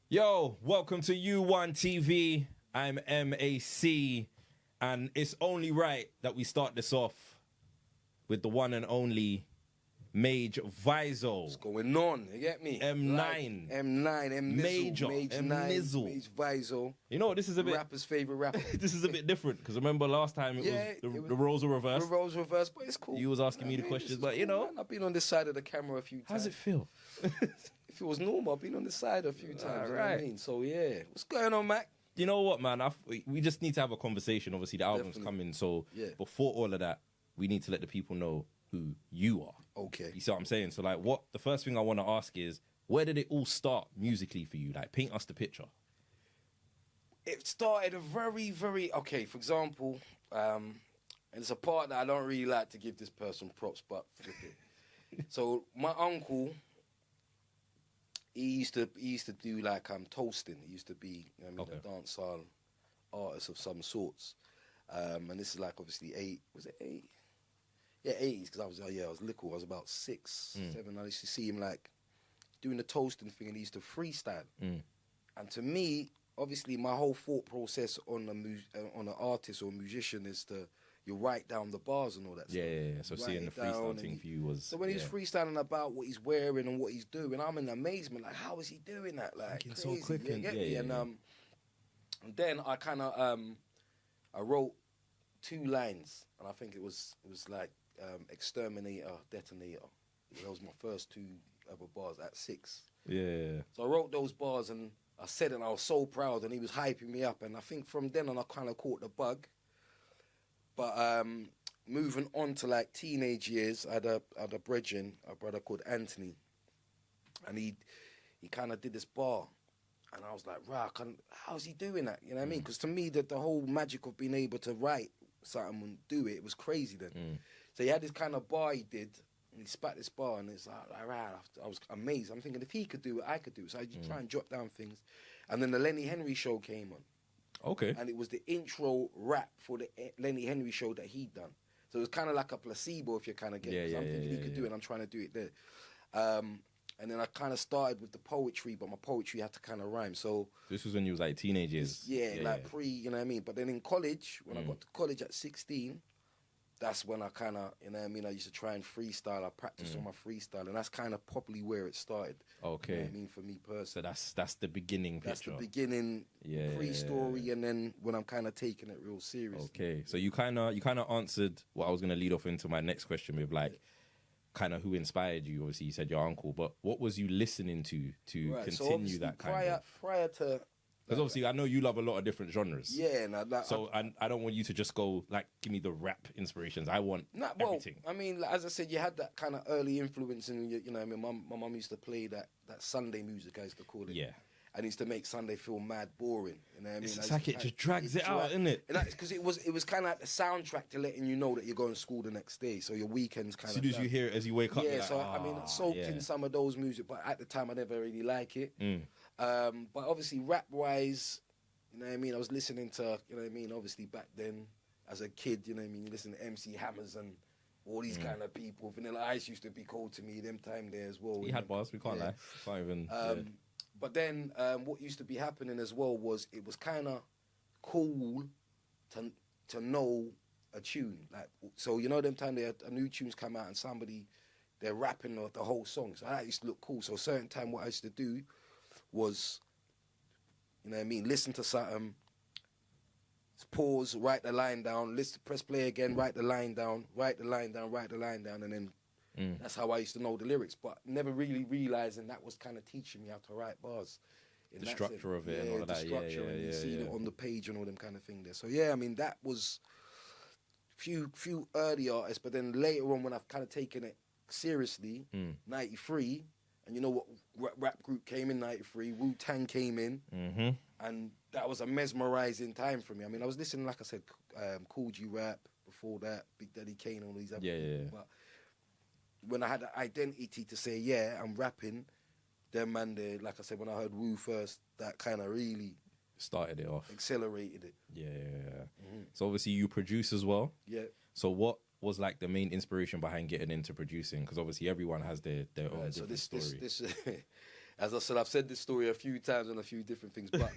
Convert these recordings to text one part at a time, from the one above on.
Yo, welcome to U1 TV. I'm M.A.C. and it's only right that we start this off with the one and only Magevizo. What's going on? You get me? M9. Like, M9, M-Nizzle, M-Nizzle. Magevizo. You know, this is a bit... Rapper's favourite rapper. This is a bit different, because remember last time the roles were reversed? The roles were reversed, but it's cool. You was asking me the questions, but you know... Man, I've been on this side of the camera a few times. How's it feel? If it was normal, I've been on this side a few times. Right. You know what I mean? So, yeah. What's going on, Mac? You know what, man? We just need to have a conversation. Obviously, the album's coming, so before all of that, we need to let the people know who you are. Okay. You see what I'm saying? So, like, the first thing I want to ask is, where did it all start musically for you? Like, paint us the picture. It started a very, very... Okay, for example, and it's a part that I don't really like to give this person props, but flip it. So, my uncle... He used to do like toasting. He used to be a dancehall artist of some sorts. And this is like obviously eight. Was it 8? Yeah, 80s, because I was little. I was about 6, 7. I used to see him like doing the toasting thing, and he used to freestyle. And to me, obviously, my whole thought process on an artist or musician is you write down the bars and all that stuff. Yeah. So seeing the freestyle thing for you was... So when he's freestyling about what he's wearing and what he's doing, I'm in amazement. Like, how is he doing that? Like, thinking crazy. so quick. And then I kind of I wrote 2 lines, and I think it was like exterminator, detonator. That was my first 2 ever bars at 6. Yeah. So I wrote those bars, and I said it, and I was so proud, and he was hyping me up. And I think from then on, I kind of caught the bug. But moving on to like teenage years, I had a brother called Anthony, and he kind of did this bar, and I was like, "Rah, how's he doing that?" You know what I mean? Because to me, the whole magic of being able to write something and do it was crazy then. So he had this kind of bar he did, and he spat this bar, and it's like rah, I was amazed. I'm thinking if he could do it, I could do it. So I try and jot down things, and then the Lenny Henry show came on. Okay. And it was the intro rap for the Lenny Henry show that he'd done. So it was kind of like a placebo if you kind of get it. I'm thinking he could do it, and I'm trying to do it there. And then I kind of started with the poetry, but my poetry had to kind of rhyme. So this was when you was like teenagers. Pre, you know what I mean? But then in college, when I got to college at 16, that's when I kind of, you know what I mean, I used to try and freestyle. I practiced on my freestyle, and that's kind of probably where it started. Okay. You know what I mean, for me personally. So that's the beginning picture. That's the beginning pre-story, and then when I'm kind of taking it real seriously. Okay. So you kind of answered what I was going to lead off into my next question with, like, kind of who inspired you. Obviously, you said your uncle, but what was you listening to continue that kind of... Prior to... Because obviously, I know you love a lot of different genres. Yeah, so I don't want you to just go like, give me the rap inspirations. I want everything. I mean, like, as I said, you had that kind of early influence, and you know, I mean, my mum used to play that Sunday music, I used to call it. Yeah. And used to make Sunday feel mad boring. You know what I mean? It's like it just drags it out, isn't it? Because it was kind of like the soundtrack to letting you know that you're going to school the next day. So your weekends kind of... As soon as you hear it as you wake up, yeah. Like, so I mean, I soaked in some of those music, but at the time I never really like it. But obviously, rap wise, you know what I mean? I was listening to, you know what I mean? Obviously back then, as a kid, you know what I mean? You listen to MC Hammers and all these kind of people. Vanilla Ice used to be cold to me them time there as well. He had bars, we can't lie. Can't even... But then what used to be happening as well was it was kind of cool to know a tune. Like, so, you know, them time a new tunes come out and they're rapping the whole song. So that used to look cool. So a certain time what I used to do was, you know what I mean, listen to something, pause, write the line down, press play again, write the line down, write the line down, and then that's how I used to know the lyrics, but never really realizing that was kind of teaching me how to write bars. The structure of it and all of that. The structure, and you see it on the page and all them kind of thing there. So yeah, I mean, that was few early artists, but then later on when I've kind of taken it seriously, 93, and you know what rap group came in 93, Wu-Tang came in, and that was a mesmerizing time for me. I mean, I was listening, like I said, Cool G Rap, before that, Big Daddy Kane, all these other people, but when I had the identity to say, yeah, I'm rapping, them man there, like I said, when I heard Wu first, that kind of really started it off. Accelerated it. Yeah. So obviously you produce as well. Yeah. So what was like the main inspiration behind getting into producing? Because obviously everyone has their own different story. As I said, I've said this story a few times on a few different things, but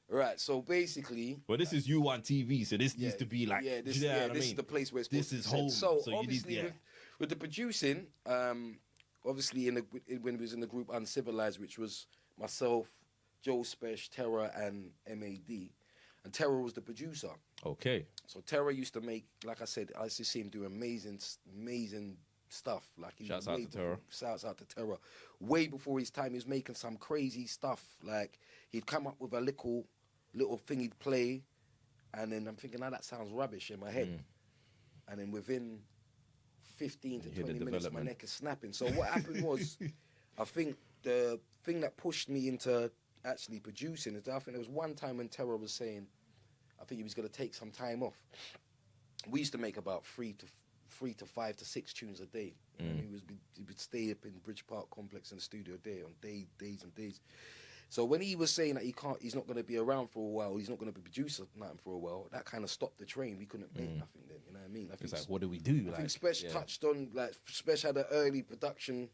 right. So basically, well, this is U1 TV, so this needs to be like, this is the place where it's this is home. So you obviously, need, with the producing, obviously when we was in the group Uncivilized, which was myself, Joe Spesh, Terror, and M.A.D. And Terror was the producer. Okay. So Terror used to make, like I said, I used to see him do amazing stuff. Like shouts out to Terror. Shouts out to Terror. Way before his time, he was making some crazy stuff. Like he'd come up with a little thing he'd play, and then I'm thinking, that sounds rubbish in my head. And then within 15 to 20 minutes, my neck is snapping. So what happened was, I think the thing that pushed me into actually producing is that I think there was one time when Terror was saying, I think he was going to take some time off. We used to make about 3 to 5 to 6 tunes a day. And he would stay up in Bridge Park Complex in the studio a day on days and days. So when he was saying that he's not going to be around for a while, he's not going to be producing nothing for a while, that kind of stopped the train. We couldn't make nothing then, you know what I mean? I think it's like, what do we do? I think Spesh touched on, like, Spesh had an early production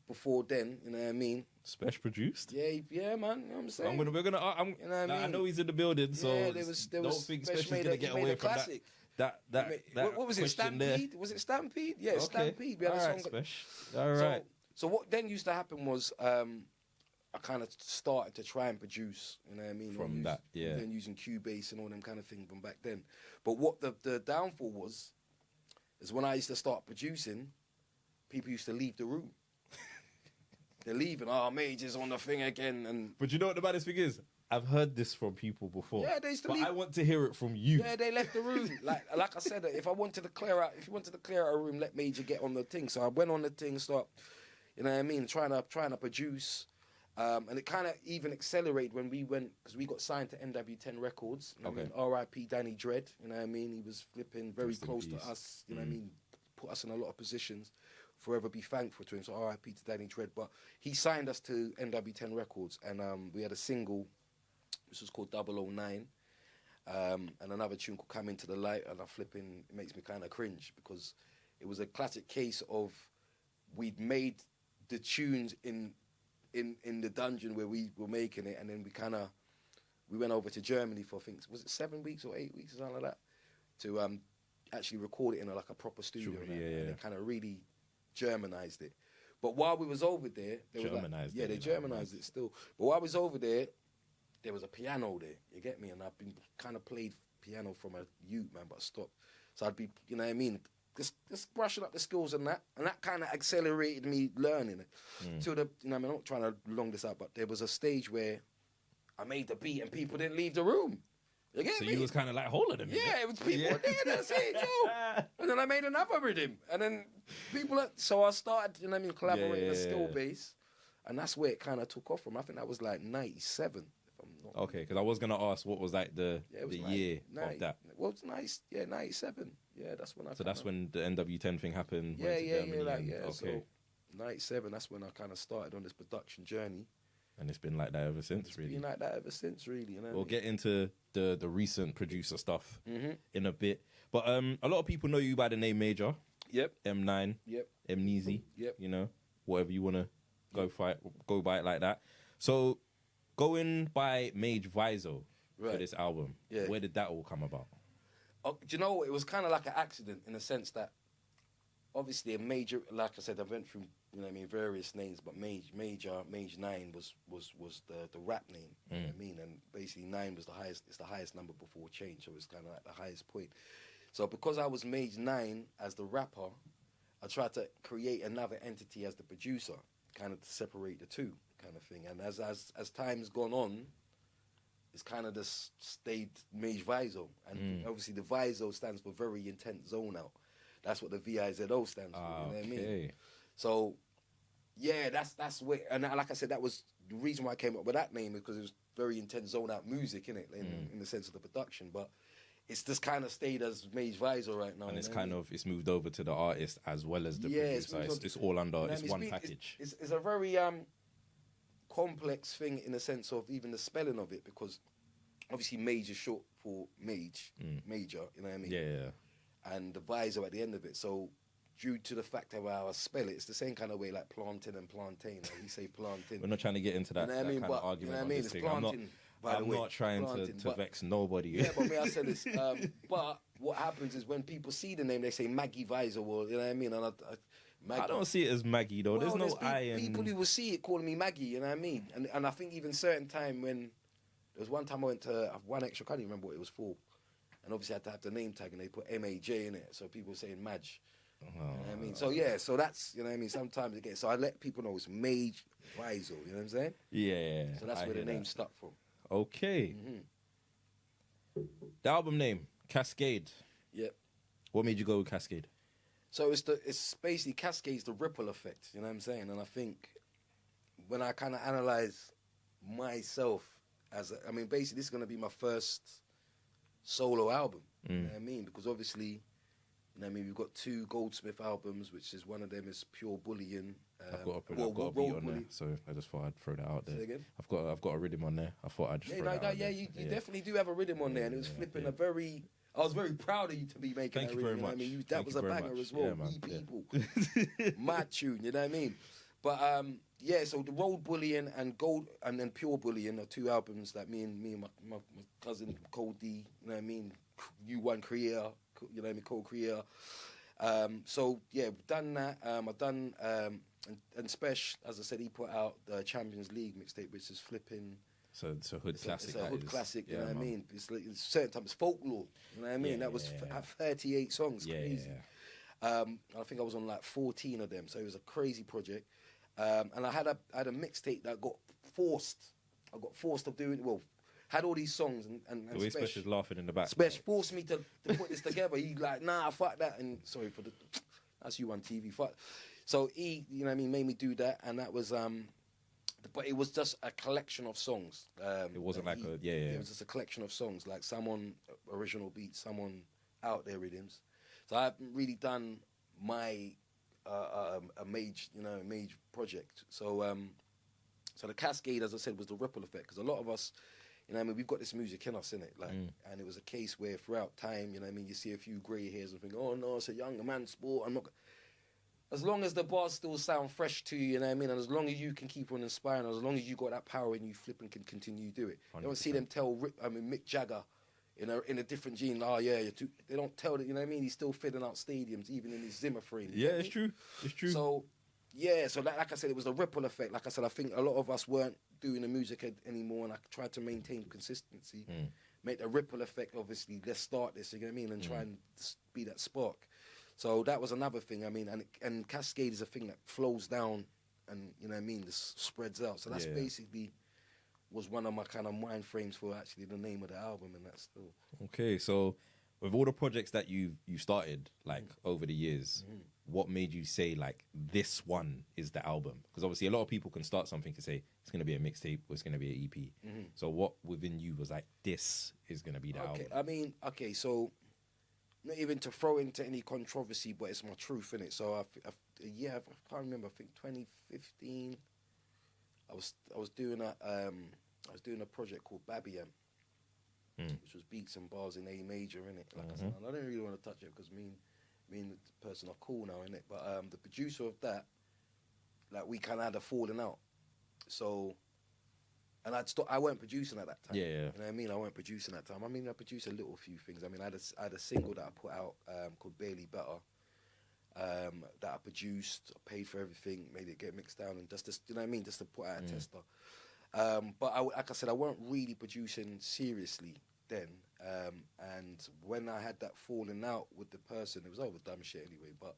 before then, you know what I mean? Spesh produced? Yeah, man, you know what I'm saying? You know what I mean? I know he's in the building, so there was don't think Spesh Spesh is going to get away from classic. that what was it, Stampede? There. Was it Stampede? Yeah, Okay. Stampede. We had a song. Spesh. All right. So what then used to happen was I kind of started to try and produce, you know what I mean? From that, yeah. Then using Cubase and all them kind of things from back then. But what the downfall was, is when I used to start producing, people used to leave the room. They're leaving. Mage is on the thing again. But you know what the baddest thing is? I've heard this from people before. Yeah, they used to but leave. I want to hear it from you. Yeah, they left the room. like I said, if you wanted to clear out a room, let Major get on the thing. So I went on the thing, start, you know what I mean, trying to produce. And it kind of even accelerated when we went, because we got signed to NW10 Records. You know what I mean? R.I.P. Danny Dredd, you know what I mean? He was flipping very close to us, you know what I mean? Put us in a lot of positions. Forever be thankful to him. So R.I.P. to Danny Dredd. But he signed us to NW10 Records, and we had a single, which was called 009, and another tune called Come Into the Light, and it makes me kind of cringe, because it was a classic case of we'd made the tunes in the dungeon where we were making it, and then we went over to Germany for, I think, was it 7 weeks or 8 weeks or something like that, to actually record it in a proper studio. Sure, and yeah. it kind of really Germanized it. But while we was over there, they Germanized it still. But while I was over there was a piano there, you get me? And I've been kind of played piano from a youth, man, but I stopped. So I'd be, you know what I mean, just brushing up the skills and that kind of accelerated me learning it. Till you know, I mean, I'm not trying to long this out, but there was a stage where I made the beat and people didn't leave the room. You get me? You was kind of like holding them. Yeah, it was people there that saying, yo. And then I made another rhythm. And then so I started, you know what I mean, collaborating a skill base. And that's where it kind of took off from. I think that was like 97. Okay, because I was going to ask what was like the year of that. Well, it's nice. Yeah, 97. Yeah, that's when I So that's when the NW10 thing happened. Yeah. Okay. So 97, that's when I kind of started on this production journey. And it's been like that ever since, really. It's been like that ever since, really. You know we'll get into the recent producer stuff in a bit. But a lot of people know you by the name Major. Yep. M9. Yep. M.A.C. Yep. You know, whatever you want to go by it like that. So going by Magevizo for this album, where did that all come about? Do you know, it was kind of like an accident in the sense that obviously a major, like I said, I went through, you know what I mean, various names, but Mage 9 was the rap name, you know what I mean, and basically 9 was it's the highest number before change, so it's kind of like the highest point. So because I was Mage 9 as the rapper, I tried to create another entity as the producer, kind of to separate the two, kind of thing. And as time's gone on, it's kind of just stayed Magevizo, and obviously the Vizo stands for Very Intense Zone Out. That's what the VIZO stands for. You know what I mean? So, yeah, that's where. And like I said, that was the reason why I came up with that name, because it was very intense zone out music, innit? In the sense of the production, but it's just kind of stayed as Magevizo right now. And it's kind of it's moved over to the artist as well as the producer. It's all under it's one package. It's a very complex thing in the sense of even the spelling of it, because obviously Mage is short for Mage, Major. You know what I mean? Yeah. And the Vizo at the end of it. So due to the fact of how I spell it. It's the same kind of way like plantain and plantain. Like we say plantain. We're not trying to get into that, You know what I mean? kind of But, argument you know what I on mean? this It's thing. plantain, by the I'm way. not trying Plantain, to vex nobody. Yeah, but me, I said this. But what happens is when people see the name, they say Magevizo, or you know what I mean? And I don't see it as Maggie though. well, There's no I in... people who will see it calling me Maggie, you know what I mean? And I think even certain time when there was one time I went to one extra, I can't even remember what it was for. And obviously I had to have the name tag and they put M.A.C. in it. So people were saying Maj. You know what I mean? So yeah, so that's, you know what I mean? Sometimes it gets, so I let people know it's Magevizo, you know what I'm saying? Yeah. So that's where the name stuck from. Okay. The album name, Cascade. Yep. What made you go with Cascade? So it's basically Cascade's the ripple effect, you know what I'm saying? And I think when I kind of analyze myself I mean, basically this is going to be my first solo album, you know what I mean? Because obviously, you know what I mean, we've got 2 Goldsmith albums, which is one of them is Pure Bullying. I've got a beat on there, so I just thought I'd throw that out there. Say again? I've got a rhythm on there. I thought I'd just throw that out there. You definitely do have a rhythm on there, and it was flipping a very... I was very proud of you to be making Thank that you very rhythm. much. I mean, that was a banger as well. Yeah, man. We people, mad tune. You know what I mean? But yeah. So the Road Bullying and then Pure Bullying are 2 albums that me and my cousin Cole D. You know what I mean? U1 creator. You know what I mean? Co-creator. So yeah, we've done that. I've done and Spesh, as I said, he put out the Champions League mixtape, which is flipping. So it's a hood classic. It's a hood classic, you know what I man. mean? It's like it's certain times folklore, you know what I mean? That was 38 songs, crazy. I think I was on like 14 of them, so it was a crazy project. And I had a mixtape that got forced. I got forced of doing had all these songs and the way Spesh is laughing in the back. Spesh forced me to put this together. He like, nah, fuck that. And sorry for that's you on TV. Fuck. So he, you know what I mean, made me do that, and that was but it was just a collection of songs. It wasn't like It was just a collection of songs, like some on original beats, some on out there rhythms. So I haven't really done my a major project. So so the Cascade, as I said, was the ripple effect, because a lot of us, you know what I mean, we've got this music in us, innit? Like, and it was a case where throughout time, you know what I mean, you see a few grey hairs and think, oh no, it's a younger man's sport. I'm not. As long as the bars still sound fresh to you, you know what I mean? And as long as you can keep on inspiring, as long as you got that power and you flip and can continue to do it. 100%. You don't see them tell, Mick Jagger in a different gene, oh yeah, they don't tell that, you know what I mean? He's still filling out stadiums, even in his Zimmer frame. Yeah, it's true. It's true. So, yeah, so like I said, it was a ripple effect. Like I said, I think a lot of us weren't doing the music anymore, and I tried to maintain consistency, make the ripple effect, obviously, let's start this, you know what I mean? And try and be that spark. So that was another thing. I mean, and Cascade is a thing that flows down, and you know what I mean, just spreads out. So that's basically was one of my kind of mind frames for actually the name of the album, and that's still okay. So with all the projects that you started like over the years, what made you say like this one is the album? Because obviously a lot of people can start something to say it's going to be a mixtape or it's going to be an EP. So what within you was like this is going to be the album? I mean, so. Not even to throw into any controversy, but it's my truth, innit? So I can't remember. I think 2015. I was doing a project called Babiam, which was beats and bars in A major, innit? Like I said, I don't really want to touch it because me and the person are cool now, innit? But the producer of that, like we kind of had a falling out. So. And I weren't producing at that time. Yeah. You know what I mean? I weren't producing at that time. I mean, I produced a little few things. I mean, I had a single that I put out called Barely Better that I produced, I paid for everything, made it get mixed down, and just you know what I mean? Just to put out a tester. But like I said, I weren't really producing seriously then. And when I had that falling out with the person, it was over dumb shit anyway, but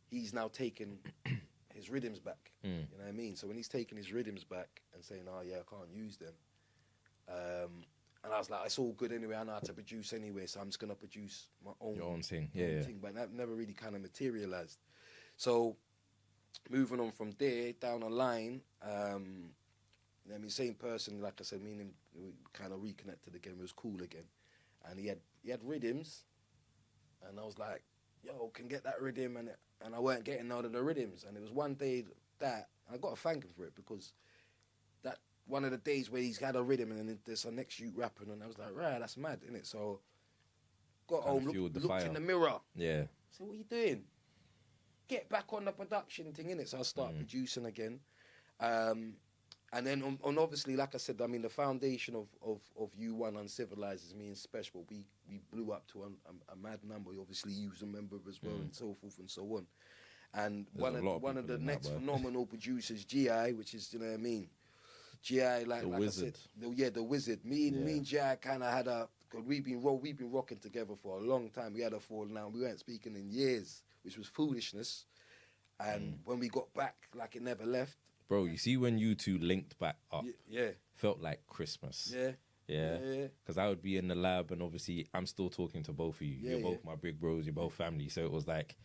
he's now taken his rhythms back. You know what I mean? So when he's taking his rhythms back and saying, oh yeah, I can't use them. And I was like, it's all good anyway, I know how to produce anyway, so I'm just going to produce my own. Your own thing, thing. But that never really kind of materialized. So moving on from there, down the line, you know what I mean, same person, like I said, me and him, we kind of reconnected again, it was cool again. And he had rhythms, and I was like, yo, can get that rhythm, and I weren't getting none of the rhythms. And it was one day that, I got to thank him for it, because that one of the days where he's had a rhythm and then there's a next shoot rapping, and I was like, right, that's mad, isn't it? So got home, looked in the mirror. Yeah. I said, what are you doing? get back on the production thing, innit? So I start producing again. And then on obviously, like I said, I mean, the foundation of U1 Uncivilized is me and Special. We blew up to a mad number. Obviously, you was a member as well, and so forth and so on. And one of the next phenomenal producers, GI, which is, you know what I mean, GI, like Wizard. I said, the Wizard. Me and GI kind of had cause we've been rocking together for a long time. We had a falling out. We weren't speaking in years, which was foolishness. And when we got back, like it never left. Bro, you see when you two linked back up, yeah, felt like Christmas. Yeah. Because I would be in the lab, and obviously I'm still talking to both of you. Yeah, you're both my big bros, you're both family. So it was like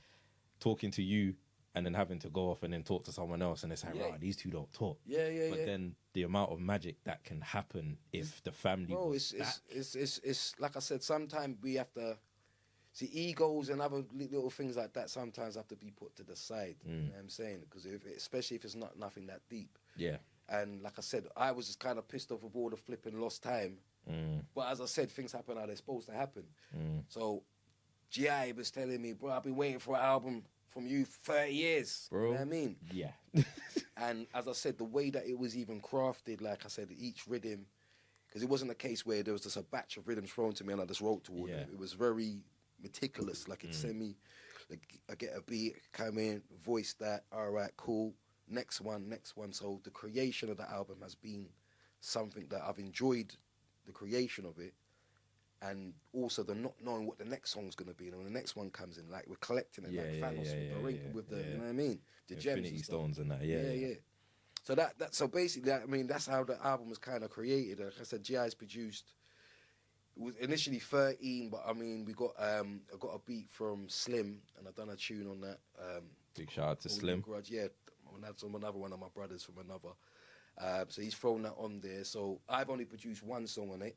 talking to you and then having to go off and then talk to someone else, and it's like, right, these two don't talk. But then the amount of magic that can happen if the family was back. It's like I said, sometimes we have to see egos and other little things like that sometimes have to be put to the side. You know what I'm saying? Because especially if it's not nothing that deep. Yeah. And like I said, I was just kind of pissed off with all the flipping lost time. But as I said, things happen how they're supposed to happen. So GI was telling me, bro, I've been waiting for an album from you for 30 years. Bro. You know what I mean? Yeah. And as I said, the way that it was even crafted, like I said, each rhythm, because it wasn't a case where there was just a batch of rhythms thrown to me and I just wrote toward it. It was very meticulous. Like it sent me, like I get a beat, come in, voice that, all right, cool, next one. So the creation of the album has been something that I've enjoyed, the creation of it, and also the not knowing what the next song's going to be. And when the next one comes in, like we're collecting it, like Thanos with the you know what I mean? The Infinity gems Stones and that, yeah. So so basically, I mean, that's how the album was kind of created. Like I said, GI's produced. It was initially 13, but I mean, I got a beat from Slim, and I done a tune on that. Big shout out to Slim. Grudge, yeah, that's another one of my brothers from another. So he's thrown that on there. So I've only produced one song on it.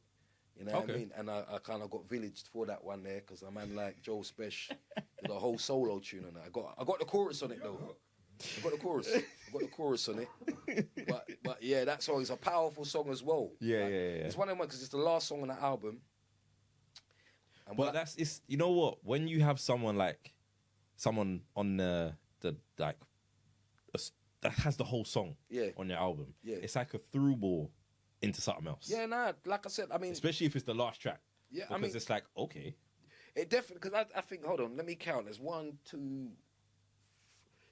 You know what I mean? And I kind of got villaged for that one there because a man like Joe Spesh did a whole solo tune on it. I got the chorus on it though. I got the chorus on it. But yeah, that song is a powerful song as well. Yeah. It's one of them because it's the last song on the album. And but it's you know what? When you have someone on the like that has the whole song on your album, it's like a through ball into something else. Yeah, like I said, I mean, especially if it's the last track. Yeah, because I mean, it's like okay, it definitely because I think hold on, let me count. There's 1, 2.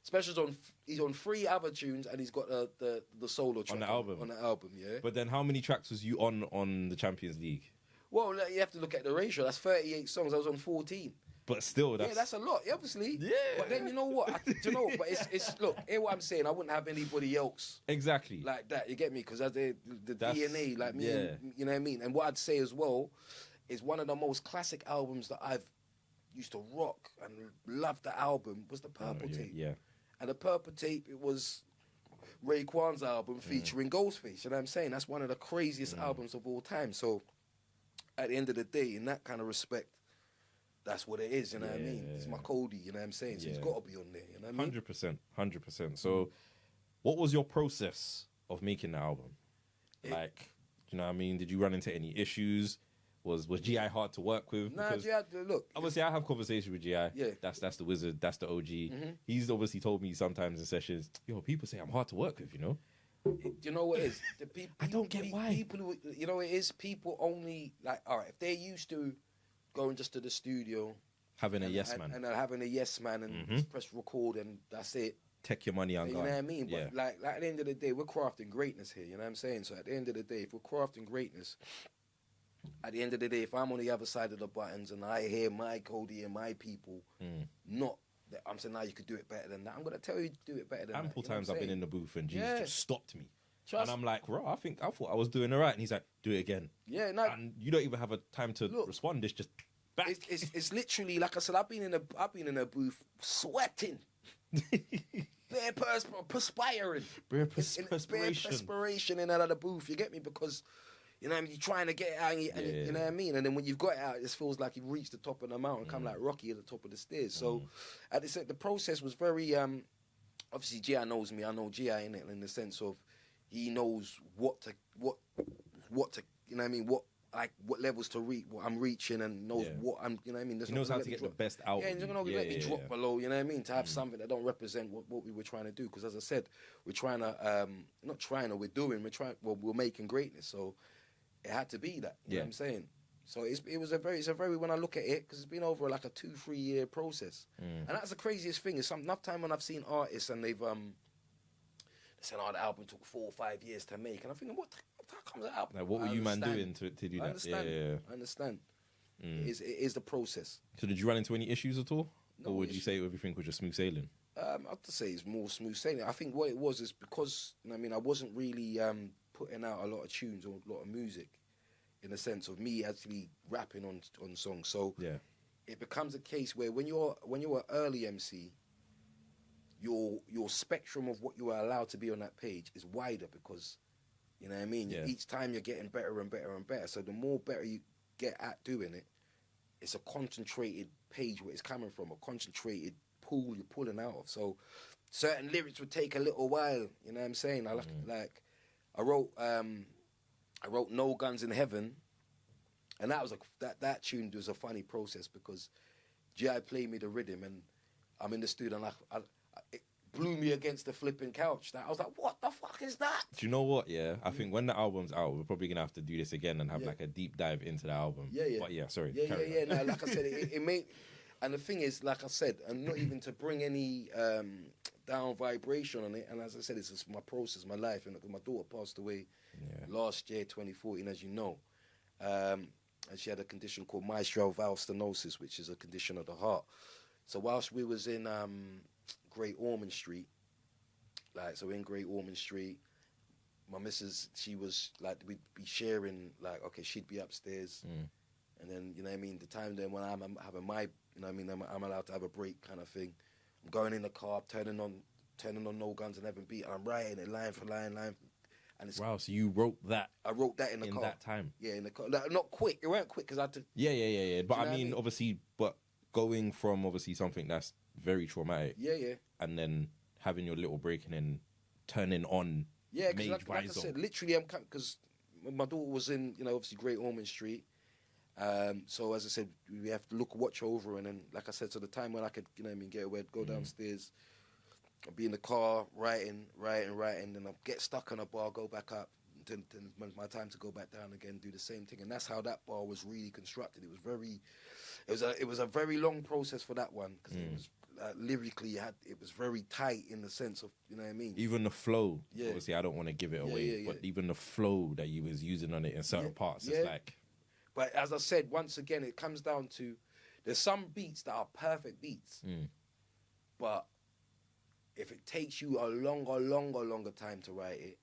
Special's he's on 3 other tunes and he's got the solo track on the album. Yeah. But then how many tracks was you on the Champions League? Well, you have to look at the ratio. That's 38 songs. I was on 14. But still, that's a lot, obviously. Yeah. But then you know what? But it's look. Hear what I'm saying? I wouldn't have anybody else exactly like that. You get me? Because the DNA, like me, and, you know what I mean. And what I'd say as well is one of the most classic albums that I've used to rock and love. The album was the Purple Tape. Yeah. And the Purple Tape, it was Raekwon's album featuring Ghostface. You know what I'm saying? That's one of the craziest albums of all time. So at the end of the day, in that kind of respect, that's what it is, you know what I mean? It's my Cody, you know what I'm saying? So he's got to be on there, you know what I mean? 100%. So what was your process of making the album? Like, you know what I mean? Did you run into any issues? Was GI hard to work with? Nah, GI, look. Obviously, I have conversations with GI. Yeah. That's the wizard. That's the OG. He's obviously told me sometimes in sessions, people say I'm hard to work with, you know? You know what it is? The people, I don't get why. People, you know what it is? People only, like, all right, if they're used to going just to the studio. Having a yes man. And having a yes man and just press record and that's it. Take your money on You know what I mean? But like at the end of the day, we're crafting greatness here, you know what I'm saying? So at the end of the day, if we're crafting greatness, at the end of the day, if I'm on the other side of the buttons and I hear my Cody and my people, not that I'm saying, now you could do it better than that. I'm going to tell you to do it better than that. Ample times I've been in the booth and Jesus just stopped me. And I'm like, bro, I thought I was doing all right. And he's like, do it again. Yeah, no. And you don't even have a time to respond. It's just back. It's literally, like I said, I've been in a booth sweating. Bare perspiring. Bare perspiration in and out of the booth. You get me? Because, you know what I mean, you're trying to get it out, and you know what I mean? And then when you've got it out, it just feels like you've reached the top of the mountain, come like Rocky at the top of the stairs. So the process was very, obviously G.I. knows me, I know G.I. in it, in the sense of he knows what to, you know what I mean, what like what levels to reach, what I'm reaching, and knows what I'm. You know what I mean? He knows how to get the best out. Yeah, and you're not gonna let me drop below. You know what I mean? To have something that don't represent what we were trying to do. Because as I said, we're trying to not trying to, we're doing. We're making greatness. So it had to be that. You know what I'm saying? So it's a very when I look at it, because it's been over like a 2-3 year process, and that's the craziest thing. Is enough time when I've seen artists and they've said, "Oh, the album took 4 or 5 years to make," and I'm thinking, how comes that album? Like, what were you man doing to do that? I understand. I understand. It is the process. So did you run into any issues at all, No or would issue. you say everything was just smooth sailing? I'd have to say it's more smooth sailing. I think what it was is because I wasn't really putting out a lot of tunes or a lot of music, in the sense of me actually rapping on songs. So it becomes a case where when you're an early MC, your spectrum of what you are allowed to be on that page is wider, because you know what I mean. Yeah. Each time you're getting better and better and better. So the more better you get at doing it, it's a concentrated page where it's coming from, a concentrated pool you're pulling out of. So certain lyrics would take a little while. You know what I'm saying? I wrote "No Guns in Heaven," and that was that tune was a funny process, because G.I. played me the rhythm, and I'm in the studio, and it blew me against the flipping couch. I was like, "What the fuck is that?" Do you know what? Yeah, I think when the album's out, we're probably gonna have to do this again and have like a deep dive into the album. Yeah. But yeah, sorry. Yeah. No, like I said, it made. And the thing is, like I said, and not even to bring any down vibration on it. And as I said, it's just my process, my life. And my daughter passed away last year, 2014, as you know. And she had a condition called mitral valve stenosis, which is a condition of the heart. So whilst we was in Great Ormond Street, in Great Ormond Street, my missus, she was like, we'd be sharing, like, okay, she'd be upstairs. And then, you know what I mean, the time then when I'm having my, you know what I mean, I'm allowed to have a break kind of thing. I'm going in the car, turning on No Guns in Heaven beat, and I'm writing it line for line. And it's, wow, so you wrote that? I wrote that in the car. In that time? Yeah, in the car. Like, not quick. It weren't quick, because I had to... Yeah. But I mean, obviously, but going from obviously something that's very traumatic. Yeah. And then having your little break and then turning on because like I said, literally, because my daughter was in, obviously Great Ormond Street. So as I said, we have to watch over, and then, like I said, so the time when I could, get away, go downstairs, I'd be in the car writing, and I'd get stuck on a bar, go back up, then my time to go back down again, do the same thing, and that's how that bar was really constructed. It was a very long process for that one, because it was lyrically, it was very tight in the sense of, you know what I mean. Even the flow, obviously, I don't want to give it away, but even the flow that you was using on it in certain parts, it's like. But as I said, once again, it comes down to, there's some beats that are perfect beats. But if it takes you a longer time to write it,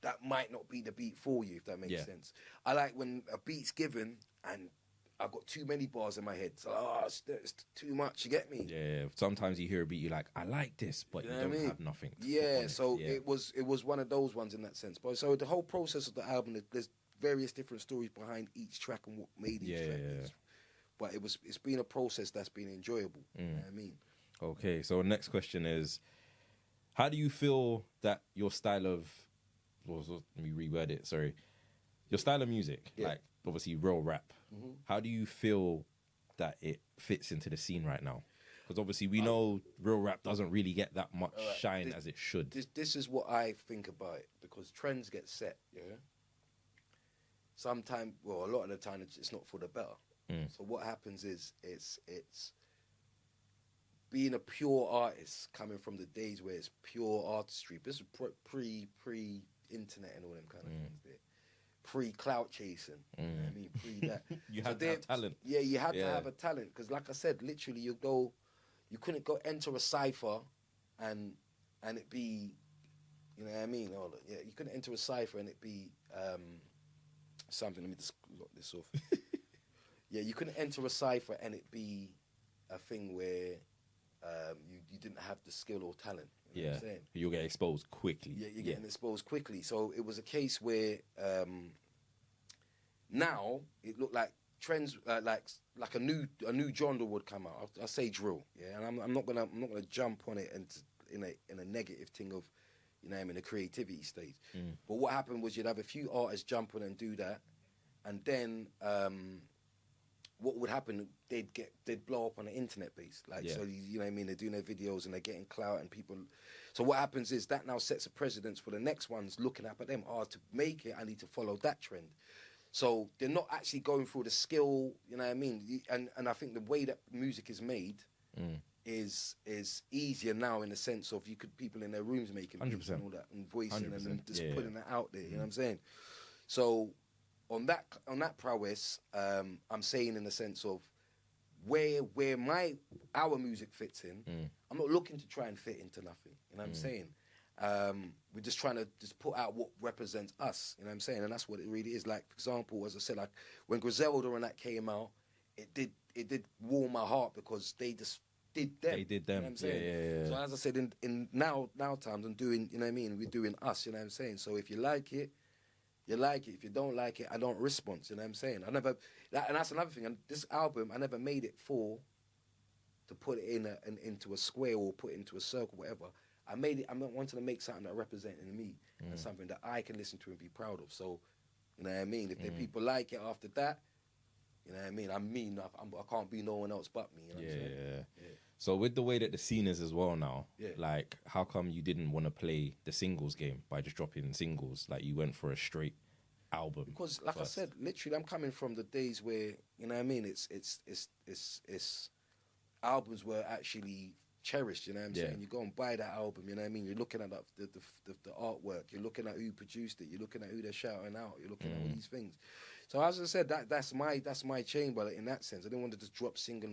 that might not be the beat for you, if that makes sense. I like when a beat's given and I've got too many bars in my head. So, it's too much, you get me? Yeah, sometimes you hear a beat, you're like, I like this, but you don't have nothing. It was one of those ones in that sense. But so the whole process of the album, there's various different stories behind each track and what made each track. But it's been a process that's been enjoyable. You know what I mean? Okay, so next question is, how do you feel that your style of, let me reword it, sorry. Your style of music, like obviously real rap, how do you feel that it fits into the scene right now? Because obviously we know real rap doesn't really get that much shine as it should. This is what I think about it, because trends get set, Sometimes, a lot of the time, it's not for the better. So what happens is, it's being a pure artist, coming from the days where it's pure artistry. This is pre-internet and all them kind of things there. Pre-clout chasing. You know what I mean? Pre that. You had to have talent. Yeah, you had to have a talent. Because like I said, literally you couldn't go enter a cypher and it be, you know what I mean? You couldn't enter a cypher and it be something. Let me just lock this off. You couldn't enter a cypher and it be a thing where you didn't have the skill or talent. You know what I'm saying? You'll get exposed quickly. Yeah, you're getting exposed quickly. So it was a case where now it looked like trends like a new genre would come out. I'll say drill, and I'm not gonna jump on it and in a negative thing of, you know, I'm in a creativity stage. But what happened was you'd have a few artists jump on and do that, and then what would happen? They'd blow up on the internet base, like so. You know what I mean? They're doing their videos and they're getting clout and people. So what happens is that now sets a precedence for the next ones looking up at them. To make it, I need to follow that trend. So they're not actually going through the skill. You know what I mean? And I think the way that music is made is easier now in the sense of people in their rooms making beats and all that and voicing and then just putting it out there. You know what I'm saying? So on that prowess, I'm saying in the sense of where our music fits in. I'm not looking to try and fit into nothing. You know what I'm saying? We're just trying to just put out what represents us. You know what I'm saying? And that's what it really is. Like, for example, as I said, like when Griselda and that came out, it did warm my heart because they just did them. They did them. You know what I'm saying? Yeah. So as I said, in now times, I'm doing, you know what I mean? We're doing us, you know what I'm saying? So if you like it, you like it. If you don't like it, I don't respond. You know what I'm saying? And that's another thing. And this album, I never made it to put it into a square or put it into a circle, whatever. I made it. I wanted to make something that represented me and something that I can listen to and be proud of. So, you know what I mean? If the people like it after that, you know what I mean? I can't be no one else but me. You know what I'm saying? Yeah. So with the way that the scene is as well now, like how come you didn't want to play the singles game by just dropping singles? Like you went for a straight album. Because like first. I said, literally I'm coming from the days where, you know what I mean, it's albums were actually cherished, you know what I'm saying? You go and buy that album, you know what I mean? You're looking at the artwork, you're looking at who produced it, you're looking at who they're shouting out, you're looking at all these things. So as I said, that's my chain, in that sense. I didn't want to just drop single.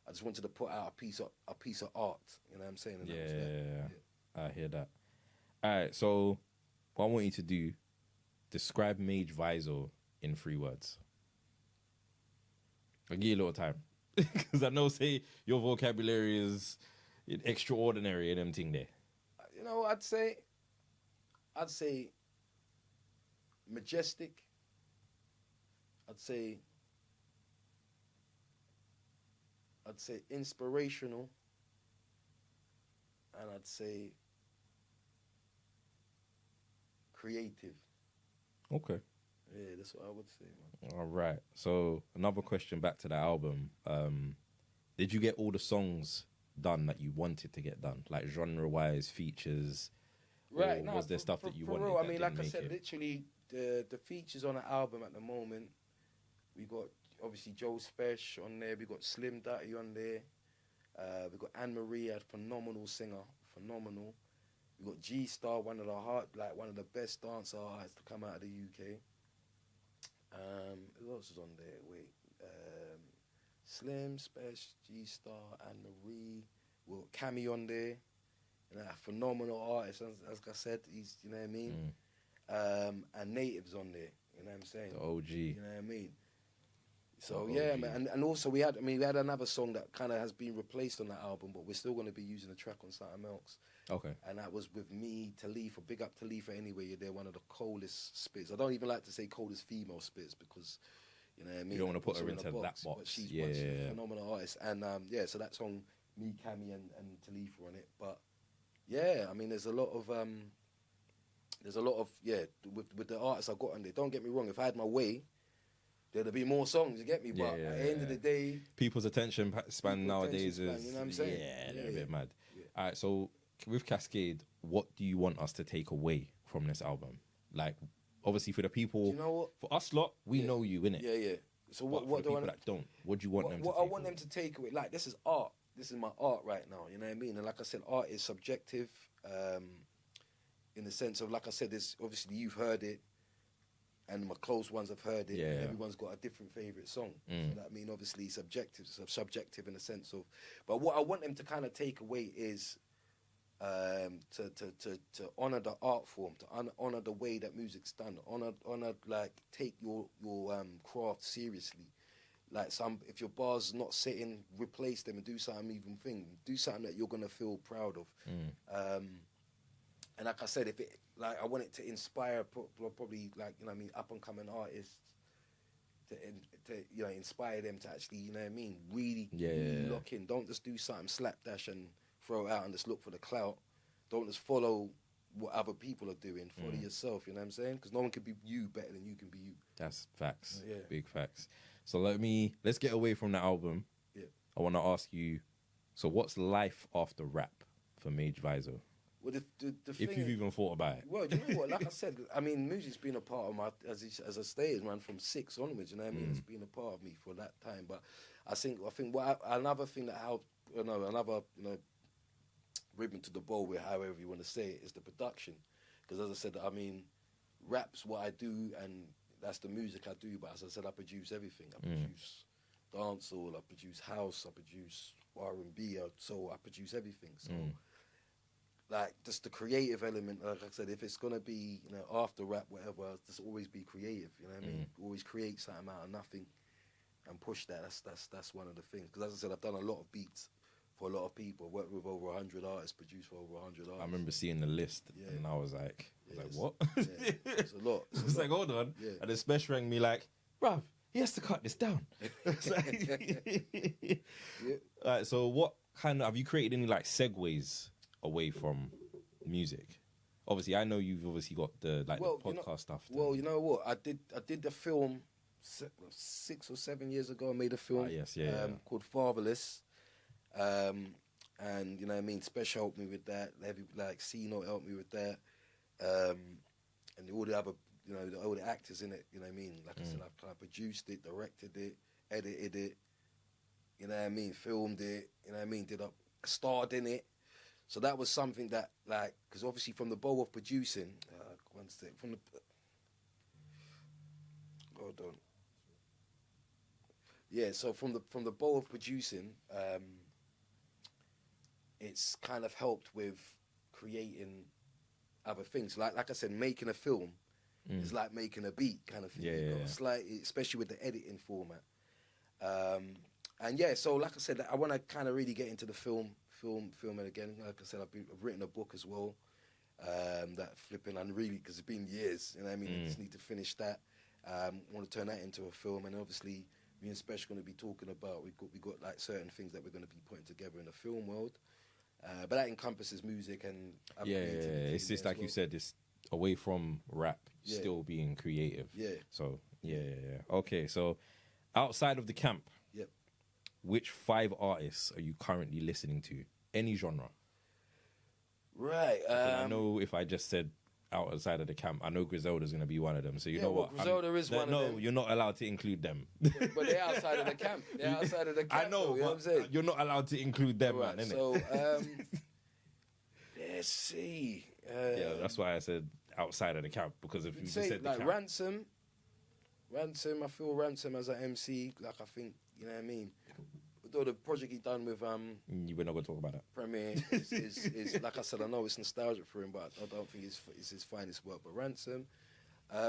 I just wanted to put out a piece of art. You know what I'm saying? And I hear that. All right, so what I want you to do, describe Magevizo in 3 words. I'll give you a little time. Because I know, say, your vocabulary is extraordinary in them thing there. You know, I'd say majestic. I'd say inspirational, and I'd say creative. Okay. Yeah, that's what I would say, man. All right. So another question back to the album. Did you get all the songs done that you wanted to get done? Like genre-wise, features? Right. Or no, was there stuff that you wanted real, that I mean, didn't like I said, make it? literally, the features on the album at the moment, we got, obviously, Joe Spesh on there. We got Slim Dotty on there. We got Anne-Marie, a phenomenal singer. Phenomenal. We got G-Star, one of the best dancer artists to come out of the UK. Who else is on there? Wait. Slim, Spesh, G-Star, Anne-Marie. We got Cammy on there. You know, a phenomenal artist, as I said, he's, you know what I mean? And Native's on there, you know what I'm saying? The OG. You know what I mean? So, yeah, man. And also, we had another song that kind of has been replaced on that album, but we're still going to be using the track on something else. Okay. And that was with me, Talifa. Big up Talifa anyway. They're one of the coldest spits. I don't even like to say coldest female spits because, you know what I mean? You don't want to put her into that box. But she's a phenomenal artist. And, so that song, me, Cammy, and Talifa on it. But, yeah, I mean, there's a lot of, with the artists I got on there. Don't get me wrong. If I had my way, there'd be more songs, you get me? But at the end of the day... People's attention span nowadays is... You know what I'm saying? Yeah, they're a bit mad. Yeah. All right, so with Cascade, what do you want us to take away from this album? Like, obviously for the people... You know what? For us lot, we know you, innit? Yeah. So what for the people that don't, what do you want them to take away? What I want them to take away, like, this is art. This is my art right now, you know what I mean? And like I said, art is subjective in the sense of, like I said, this obviously you've heard it, and my close ones have heard it. Yeah. Everyone's got a different favourite song. So that mean obviously subjective. So subjective in the sense of, but what I want them to kind of take away is to honour the art form, to honour the way that music's done, honour like take your craft seriously. Like if your bar's not sitting, replace them and do something even thing. Do something that you're gonna feel proud of. And like I said, I want it to inspire probably like, you know what I mean, up and coming artists to you know, inspire them to actually, you know what I mean, really lock in. Don't just do something slapdash and throw it out and just look for the clout. Don't just follow what other people are doing. Follow yourself, you know what I'm saying? Because no one can be you better than you can be you. That's facts. Yeah. Big facts. So let's get away from the album. Yeah. I want to ask you, so what's life after rap for Magevizo? Well, the If thing you've is, even thought about it. well, you know what? Like I said, I mean, music's been a part of my as I stated, man, from 6 onwards. You know what I mean? It's been a part of me for that time. But I think another thing that helped, another ribbon to the bow with however you want to say it is the production. Because as I said, I mean, rap's what I do, and that's the music I do. But as I said, I produce everything. I produce dancehall, I produce house, I produce R&B, soul. I produce everything. So. Like, just the creative element, like I said, if it's going to be, after rap, whatever, just always be creative, you know what I mean? Always create something out of nothing and push that. That's one of the things. Because as I said, I've done a lot of beats for a lot of people. Worked with over 100 artists, produced for over 100 artists. I remember seeing the list and I was like, what? Yeah, it's a lot. It's like, hold on. Yeah. And then Spesh rang me like, bruv, he has to cut this down. All right, so what have you created any like segues away from music? Obviously, I know you've obviously got the podcast stuff. Well, you know what? I did the film 6 or 7 years ago. I made a film called Fatherless. And you know what I mean, Spesh helped me with that. C-Note helped me with that. And all the other, all the actors in it, you know what I mean? Like I said, I kind of produced it, directed it, edited it, you know what I mean, filmed it, you know what I mean, starred in it. So that was something that, because obviously from the bow of producing, one sec, hold on. Yeah, so from the bow of producing, it's kind of helped with creating other things. Like I said, making a film is like making a beat kind of thing. Slightly, especially with the editing format. And yeah, so like I said, I want to kind of really get into the filming again. Like I said, I've written a book as well. That flipping, and really, because it's been years, you know what I mean? I just need to finish that. Want to turn that into a film, and obviously me and Spesh going to be talking about, we got like certain things that we're going to be putting together in the film world. But that encompasses music and it's just like you said, it's away from rap, still being creative. So okay, so outside of the camp, which 5 artists are you currently listening to? Any genre? Right. I know if I just said outside of the camp, I know Griselda's going to be one of them. So you know what? Griselda is one of them. No, you're not allowed to include them. But they're outside of the camp. They're outside of the camp. I know, you know what I'm saying? You're not allowed to include them, right, man, innit? So, let's see. Yeah, that's why I said outside of the camp, because if you just said the like camp. Ransom, I feel Ransom as an MC, like I think, you know what I mean? Although the project he done with we're not going to talk about that. Premier is like I said, I know it's nostalgic for him, but I don't think it's his finest work. But Ransom,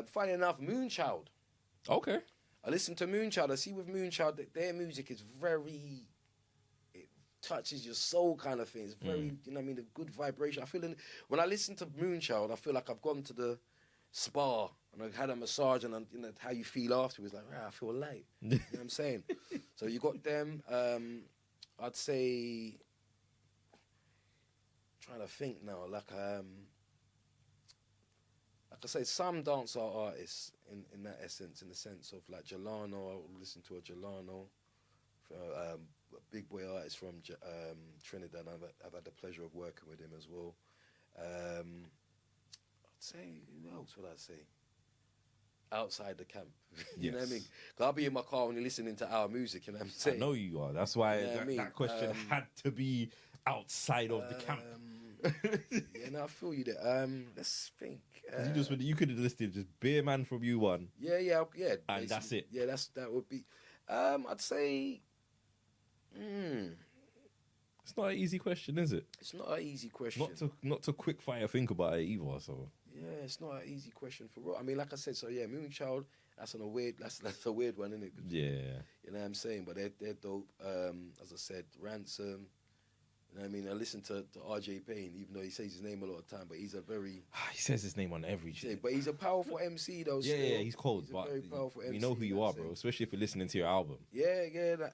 funny enough, Moonchild. Okay. I listen to Moonchild. I see with Moonchild that their music is it touches your soul kind of thing. It's very, you know what I mean, a good vibration. When I listen to Moonchild, I feel like I've gone to the spa and I've had a massage, and how you feel afterwards, like, I feel light. You know what I'm saying? So you got them. I'd say, trying to think now, like I say, some dancehall artists in that essence, in the sense of like Jelano. I'll listen to a Jelano, a big boy artist from Trinidad. I've had the pleasure of working with him as well. I'd say, who else would I say? Outside the camp. You know what I mean? 'Cause I'll be in my car when you're listening to our music, you know what I'm saying? I know you are. That's why You know what I mean? that question had to be outside of the camp. Yeah, no, I feel you there. Let's think. You could have listed just Beer Man from U1. Yeah. And that's it. Yeah, that would be. I'd say. It's not an easy question, is it? It's not an easy question. Not to quick fire think about it either. So yeah, it's not an easy question for. I mean, like I said, so yeah, Moonchild. That's a weird one, isn't it? Yeah. You know what I'm saying? But they're dope. As I said, Ransom. You know what I mean? I listen to RJ Payne, even though he says his name a lot of time, but he's a very... He says his name on every shit. Yeah, but he's a powerful MC, though. Yeah, he's cold, but very powerful MC. You know who you are, bro, especially if you're listening to your album. Yeah,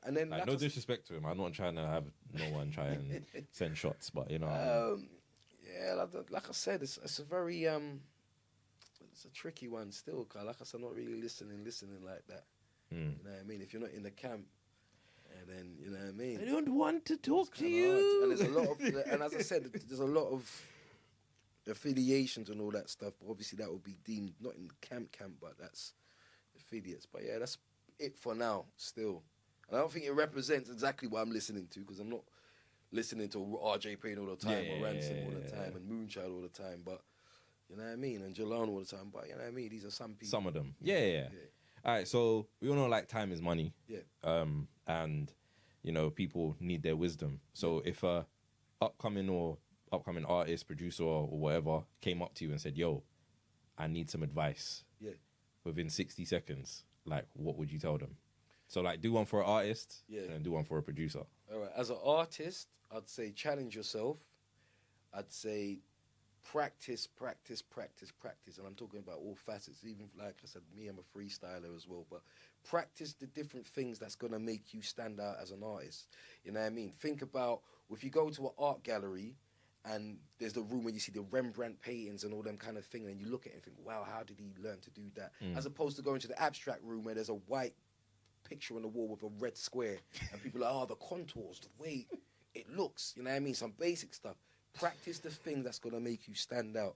and then... Like, no disrespect to him. I'm not trying to have no one try and send shots, but, you know... Yeah, like I said, it's a very it's a tricky one still. Cause like I said, I'm not really listening like that. You know what I mean? If you're not in the camp, and then you know what I mean. I don't want to talk to you. Hard. And there's a lot of, and as I said, there's a lot of affiliations and all that stuff. But obviously, that would be deemed not in the camp, but that's affiliates. But yeah, that's it for now. Still, and I don't think it represents exactly what I'm listening to because I'm not listening to RJ Payne all the time or Ransom all the time and Moonchild all the time. But you know what I mean, and Jalon all the time. But you know what I mean, these are some people. Some of them, yeah. All right, so we all know like time is money. Yeah. And you know people need their wisdom. So if a upcoming artist, producer, or whatever came up to you and said, "Yo, I need some advice," within 60 seconds, like what would you tell them? So like, do one for an artist, and do one for a producer. All right. As an artist, I'd say challenge yourself. I'd say practice, and I'm talking about all facets. Even like I said, me, I'm a freestyler as well. But practice the different things that's gonna make you stand out as an artist. You know what I mean? Think about if you go to an art gallery and there's the room where you see the Rembrandt paintings and all them kind of thing, and you look at it and think, wow, how did he learn to do that? As opposed to going to the abstract room where there's a white picture on the wall with a red square, and people are like, oh, the contours, the way it looks. You know what I mean? Some basic stuff. Practice the thing that's gonna make you stand out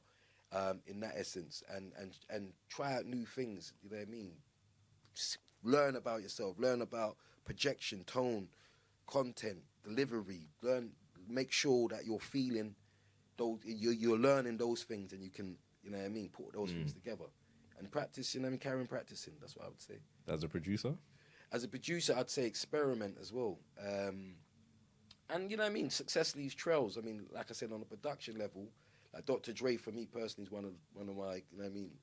in that essence, and try out new things. You know what I mean? Learn about yourself. Learn about projection, tone, content, delivery. Make sure that you're feeling those. You're learning those things, and you can, you know what I mean, put those things together and practice. You know what I mean? Carry on practicing. That's what I would say. As a producer, I'd say experiment as well. And you know what I mean, success leaves trails. I mean, like I said, on a production level, like Dr. Dre for me personally is one of my, you know what I mean,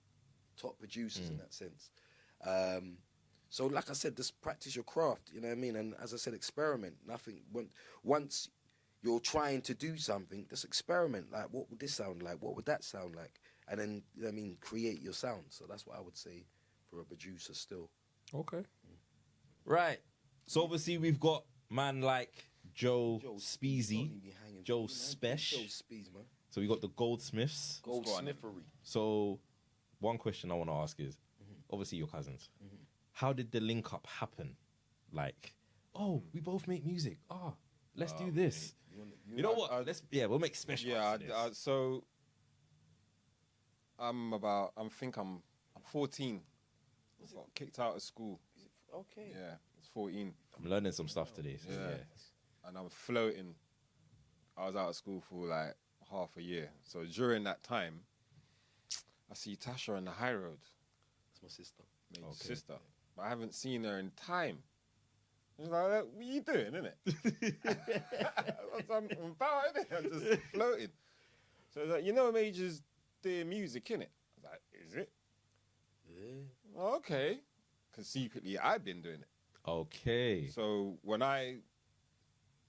top producers in that sense. So like I said, just practice your craft, you know what I mean? And as I said, experiment. Once you're trying to do something, just experiment. Like, what would this sound like? What would that sound like? And then, you know what I mean, create your sound. So that's what I would say for a producer still. Okay. Right. So obviously we've got man like Joe Speezy, Joe Spesh. Joe Spees, man. So we got the Goldsmiths. Goldsmithery. So one question I want to ask is, obviously your cousins. How did the link up happen? Like, oh, we both make music. Oh, let's do this. You know what? We'll make special. Yeah. So I'm 14. I got kicked out of school. Okay. Yeah, it's 14. I'm learning some stuff today. So yeah. And I'm floating. I was out of school for like half a year. So during that time, I see Tasha on the high road. That's my sister. My sister. But I haven't seen her in time. She's like, what are you doing, innit? I'm about, innit? I'm just floating. So it's like, you know Major's doing music, innit? I was like, is it? Yeah. Okay. Because secretly I've been doing it. Okay. So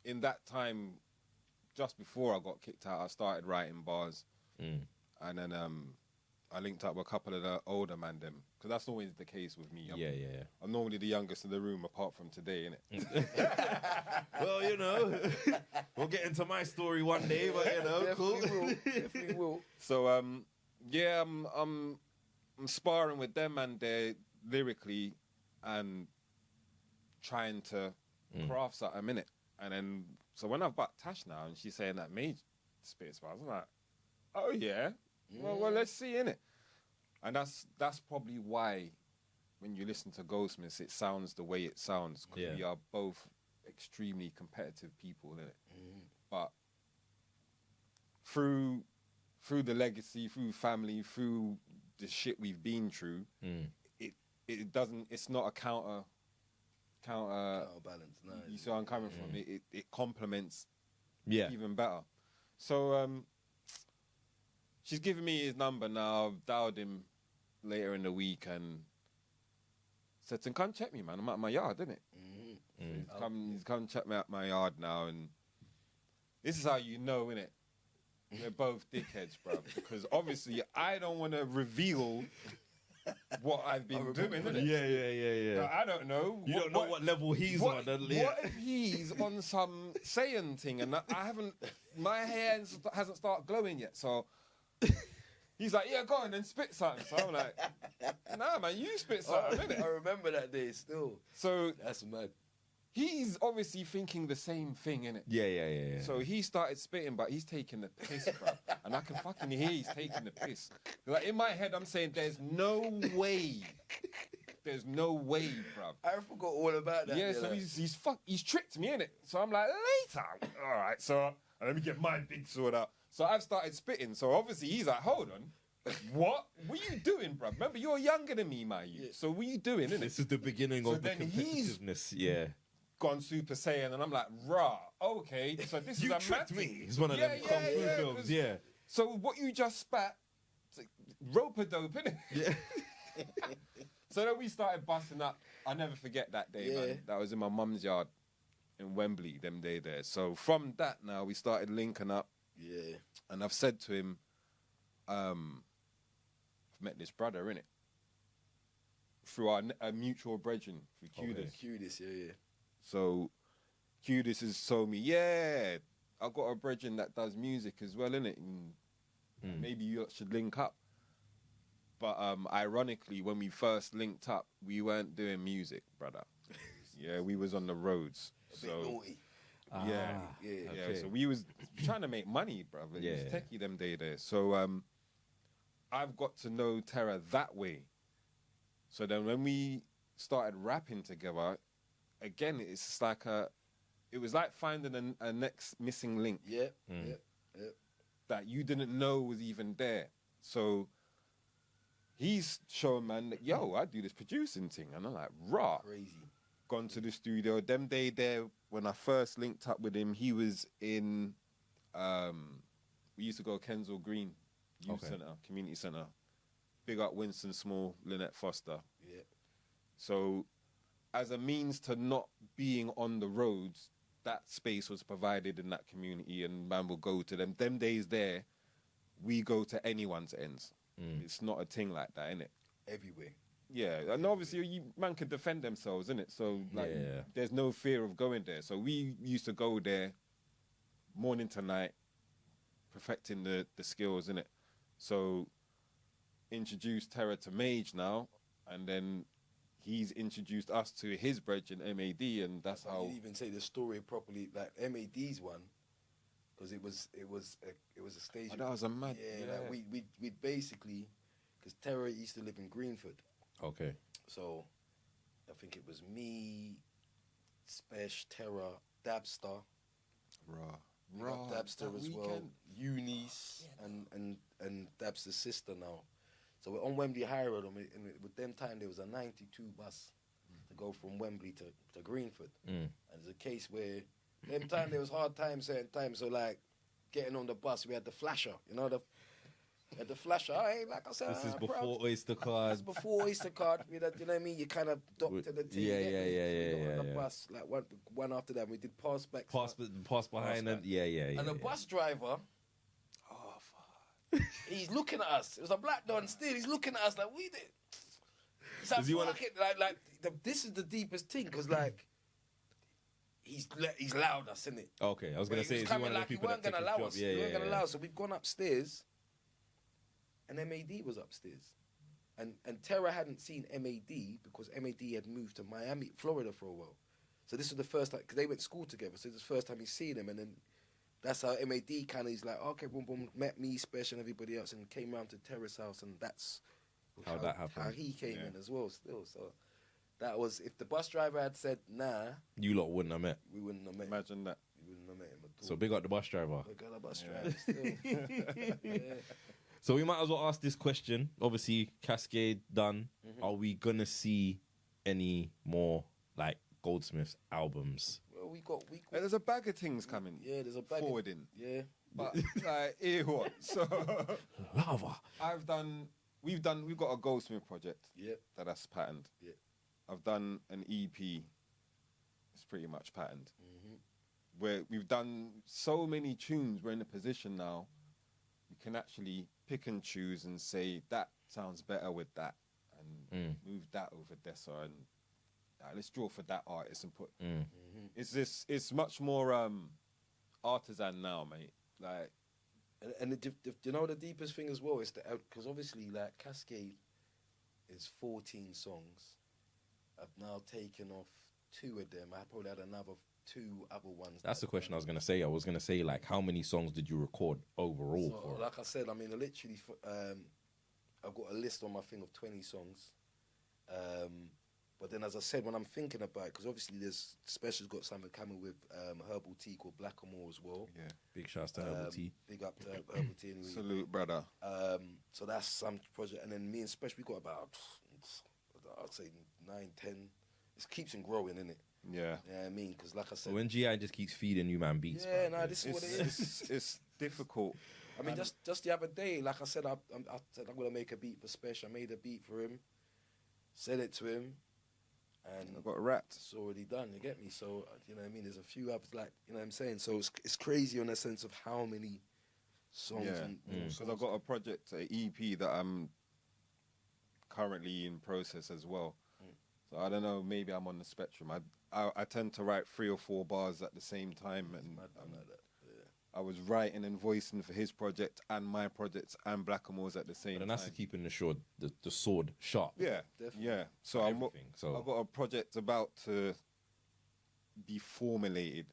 in that time, just before I got kicked out, I started writing bars. And then I linked up with a couple of the older man them. Because that's always the case with me. I'm normally the youngest in the room apart from today, innit? Well, you know, we'll get into my story one day, but you know, Definitely will. So, I'm sparring with them and they're lyrically and trying to craft something in it. And then, so when I've got Tash now and she's saying that Mage spits bars, I'm like, oh yeah, well let's see, innit? And that's probably why when you listen to Goldsmiths, it sounds the way it sounds, because we are both extremely competitive people, innit? But through the legacy, through family, through the shit we've been through, it's not a counterbalance. No, you see where I'm coming from? It complements even better. So she's given me his number now. I've dialed him later in the week and said to him, come check me, man. I'm at my yard, innit? So he's come check me at my yard now, and this is how you know, innit? We're both dickheads, bro. Because obviously I don't want to reveal what I've been doing. Innit? Yeah. I don't know. You don't know what level he's what, on. What if he's on some saying thing and I haven't, my hair hasn't started glowing yet, so he's like, yeah, go on and spit something. So I'm like, nah, man, you spit something, innit? I remember that day still. So That's mad. he's obviously thinking the same thing, innit? Yeah. So he started spitting, but he's taking the piss, bro. And I can fucking hear he's taking the piss. Like, in my head, I'm saying, there's no way. There's no way, bro. I forgot all about that. Yeah, so like, he's tricked me, innit? So I'm like, later. All right, so let me get my big sword out. So I've started spitting. So obviously he's like, hold on. What are you doing, bro? Remember, you're younger than me, my youth. So what are you doing, innit? This is the beginning So of the then he's- competitiveness. Yeah. Gone Super Saiyan, and I'm like, rah, okay. So this is You a tricked mad me. thing. It's one of them kung fu 'cause- films. Yeah. So what you just spat, rope-a-dope, innit? Yeah. So then we started busting up. I'll never forget that day, Yeah. man. That was in my mum's yard in Wembley, them day there. So from that now, we started linking up. yeah. And I've said to him, I've met this brother, innit? Through a mutual brethren, through Okay. Qdis. Cutest, yeah. So Qdis has told me, yeah, I've got a brethren that does music as well, innit? And maybe you should link up. But ironically, when we first linked up, we weren't doing music, brother. Yeah, we was on the roads. A bit naughty. Yeah. Yeah. Yeah, Okay. so we was trying to make money, brother. It was Yeah. techie them day there. So I've got to know Terra that way. So then when we started rapping together, again, it's just like it was like finding a next missing link Yeah. Mm. Yeah. that you didn't know was even there. So he's showing man that, yo, I do this producing thing. And I'm like, rah. Crazy. Gone to the studio. Them day there, when I first linked up with him, he was in, we used to go Kensal Green Youth Okay. Centre, Community Centre. Big up Winston Small, Lynette Foster. Yeah. So as a means to not being on the roads, that space was provided in that community and man will go to them. Them days there, we go to anyone's ends. It's not a thing like that, innit? Everywhere. Yeah, and obviously man can defend themselves, innit? So like, Yeah. there's no fear of going there. So we used to go there morning to night, perfecting the skills, innit? So introduced Terra to Mage now, and then he's introduced us to his brethren M.A.D, and that's I how. didn't even say the story properly. Like M.A.D's one, because it was a stage. Oh, that was a mad. Yeah, like we basically, because Terra used to live in Greenford, Okay. so I think it was me, Spesh, Terra, Dabster, Raw. we got Dabster as well, Eunice, and Dabster's sister now. So we're on Wembley High Road, and with them time there was a 92 bus to go from Wembley to Greenford. And there's a case where them time there was hard times, certain times. So like getting on the bus, we had the flasher, had the flasher. Like I said, This is I'm before proud. Oyster card. That's before Oyster card. You know what I mean? You kind of docked to the team. Yeah, get me? yeah, So we yeah, got on the yeah. bus, like one after that. We did pass back. Pass behind back. and yeah. And the bus driver, he's looking at us. It was a black don still. He's looking at us like, we did. He's like, Does he wanna- fuck it. This is the deepest thing, because like, he's loud us, isn't it? Okay, I was But gonna he say, was is he one coming of the like he people that weren't take gonna his allow job? us. Yeah, He weren't yeah, gonna allow us. So we've gone upstairs, and M.A.D was upstairs. And Terra hadn't seen M.A.D because M.A.D had moved to Miami, Florida for a while. So this was the first time, because they went to school together. So this was the first time he's seen him. And then that's how M.A.D kind of, he's like, okay, boom, boom, met me, Special, and everybody else, and came round to Terra's house. And that's How that happened. How he came in as well, still. So that was, if the bus driver had said, nah, You lot wouldn't have met. we wouldn't have met him. Imagine that. We wouldn't have met him at all. So big up the bus driver. We got a bus driver still. Yeah. So we might as well ask this question. Obviously, Cascade done. Are we gonna see any more like Goldsmiths albums? Well, we got There's a bag of things coming. yeah, there's a bag of- forwarding. Yeah. But like, here what? So Lava. we've got a Goldsmith project. Yep. That's patterned. Yep. I've done an EP. It's pretty much patterned. Where we've done so many tunes, we're in a position now. We can actually pick and choose and say that sounds better with that, move that over Dessa, and let's draw for that artist and put. It's much more artisan now, mate. Like, and you know the deepest thing as well is that because obviously like Cascade is 14 songs. I've now taken off 2 of them. I probably had another 2 other ones. That's the question I was gonna say. I was gonna say, like, how many songs did you record overall? So, like I said, I mean, literally, I've got a list on my thing of 20 songs. But then, as I said, when I'm thinking about it, because obviously there's Special's got something coming with Herbal Tea called Blackamore as well. yeah, Big shouts to Herbal Tea. Big up to Herbal Tea. Anyway. salute, brother. So that's some project, and then me and Special, we got about, I'd say 9, 10. It keeps on growing, innit? Yeah, Yeah, I mean, because like I said, When GI just keeps feeding you man beats. yeah, bro. no, this is what it is. it's difficult. I mean, just the other day, like I said, I said I'm gonna make a beat for Special. I made a beat for him, said it to him, and I got wrapped. it's already done. You get me? So you know what I mean. There's a few others, like you know what I'm saying. So it's crazy in the sense of how many songs. Yeah, And, because I've got a project, an EP that I'm currently in process as well. So I don't know, maybe I'm on the spectrum. I tend to write 3 or 4 bars at the same time, and Mad, like that. Yeah. I was writing and voicing for his project and my projects and Blackamore's at the same But time. then that's keeping the sword sharp. Yeah, Definitely. yeah. So For I've everything, so- got a project about to be formulated.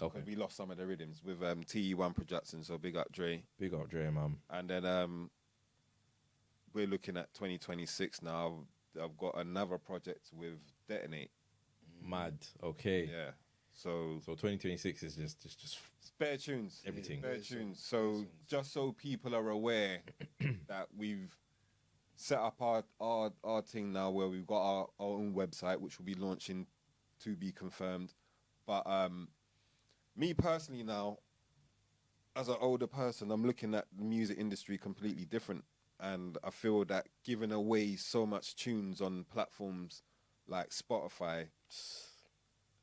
Okay. We lost some of the rhythms with TE1 Production, so big up Dre. Big up Dre, man. And then we're looking at 2026 now. I've got another project with Detonate. Mad. Okay. Yeah. So So 2026 is just spare tunes. everything. Spare Yeah, tunes. spare So songs. just so people are aware that we've set up our thing now where we've got our own website, which will be launching to be confirmed. But me personally now, as an older person, I'm looking at the music industry completely different. And I feel that giving away so much tunes on platforms like Spotify,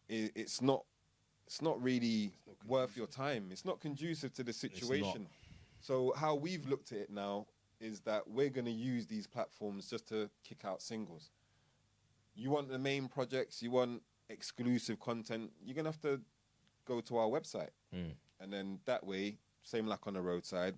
it's not really worth your time. It's not conducive to the situation. So how we've looked at it now is that we're going to use these platforms just to kick out singles. You want the main projects, you want exclusive content, you're going to have to go to our website. And then that way, same like on the roadside,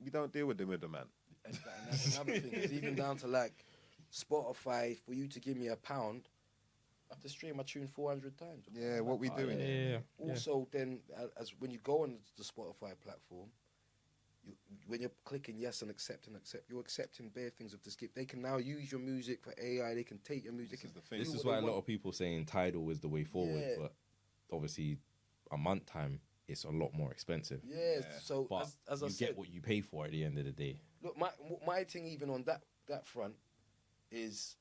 we don't deal with the middleman. And that's another thing. It's even down to like Spotify. For you to give me £1, I have to stream my tune 400 times. Yeah, what we doing? Yeah. Also, then as when you go on the Spotify platform, when you're clicking yes and accept, you're accepting bare things of the skip. They can now use your music for AI. They can take your music. This is the thing. This do is what why they a lot want. of people saying Tidal is the way forward, Yeah. but obviously a month time it's a lot more expensive. Yeah. So But as I you said, get what you pay for at the end of the day. look, my thing even on that front is,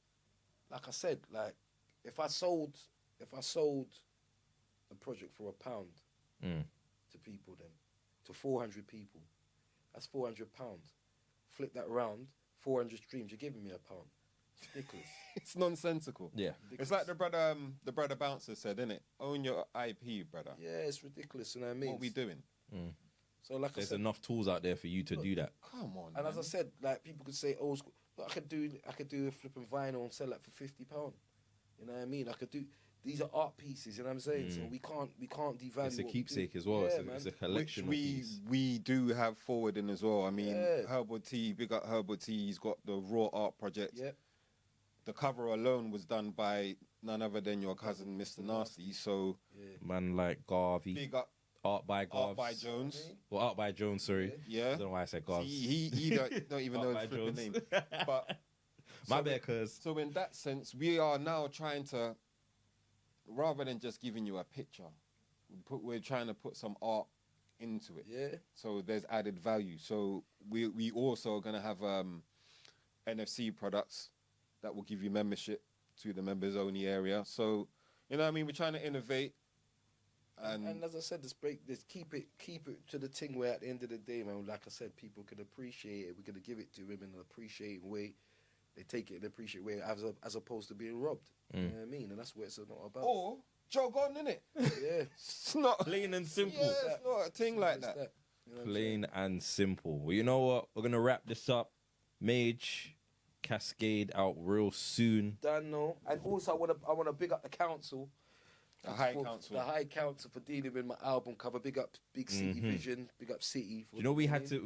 like I said, like if I sold a project for £1 to people, then to 400 people, that's £400. Flip that around, 400 streams, you're giving me £1. It's ridiculous. It's nonsensical. Yeah. It's like the brother Bouncer said, innit? Own your IP, brother. Yeah, it's ridiculous, you know what I mean? What we doing? So like I There's said, enough tools out there for you to do that. Come on, and man. as I said, like people could say, "Oh, I could do a flipping vinyl and sell that for £50." You know what I mean? I could do. These are art pieces. You know what I'm saying? So we can't devalue. It's a what we keepsake do. as well. Yeah, It's a man. collection of Which piece. we do have forwarding as well. I mean, Yeah. Herbal Tea, big up Herbal Tea. He's got the raw art project. Yeah. The cover alone was done by none other than your cousin, Mr. Nasty. So Man like Garvey. big up Art by Garvey. Art by Jones. Well, Art by Jones, sorry. Yeah. I don't know why I said Garvey. He don't even know Art his by flipping Jones. name. But My bad, cuz. So in that sense, we are now trying to, rather than just giving you a picture, we're trying to put some art into it. Yeah. So there's added value. So we also are going to have NFC products that will give you membership to the members only area. So, you know what I mean? We're trying to innovate. And as I said, keep it to the thing where at the end of the day, man, like I said, people can appreciate it. We're gonna give it to them in an appreciating way. They take it in an appreciating way as opposed to being robbed. You know what I mean? And that's what it's not about. Or jog on, innit? Yeah. It's not Plain and simple. Yeah, it's not a thing like that. You know what I'm Plain and simple. Well, you know what? We're going to wrap this up. Mage, Cascade out real soon. Don't know. And also, I wanna big up the council. The High for- Council. The High Council for dealing with my album cover. Big up Big City Vision. Big up City. For You know, we had to,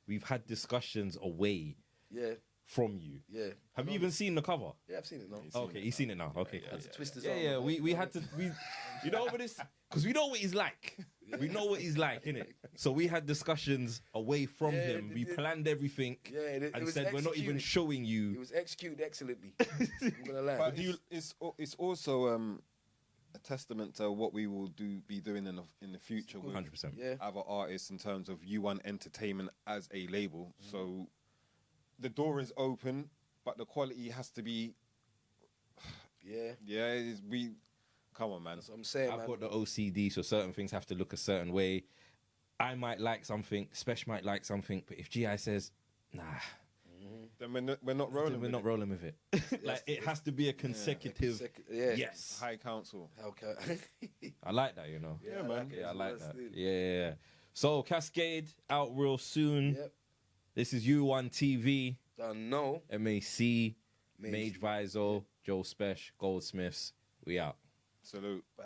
we've had discussions away Yeah, from you. yeah. Have you even seen the cover? Yeah, I've seen it now. Okay, he's seen it now. Okay, That's a Twisters yeah, arm. yeah. We had to, you know, over this, because we know what he's like. We know what he's like, innit? So we had discussions away from Yeah, him. We it- planned everything Yeah, it and was said we're not even executed. showing It you. was executed excellently. I'm gonna lie. But it's also a testament to what we will be doing in the future with 100%. Yeah. other artists in terms of U1 Entertainment as a label. So the door is open, but the quality has to be. Yeah, Come on, man. that's what I'm saying, I've man. got the OCD, so certain things have to look a certain way. I might like something, Spesh might like something, but if GI says, nah, Then we're not rolling. then we're with not it. rolling with it. Like, it has to be a consecutive Yeah. yes. High Council. Okay. I like that, you know. Yeah, man. Yeah, I like that. Still. Yeah. So, Cascade out real soon. Yep. This is U1 TV, Don't know. M.A.C, Mage. Magevizo, Joe Spesh, Goldsmiths. We out. Salute. Wow.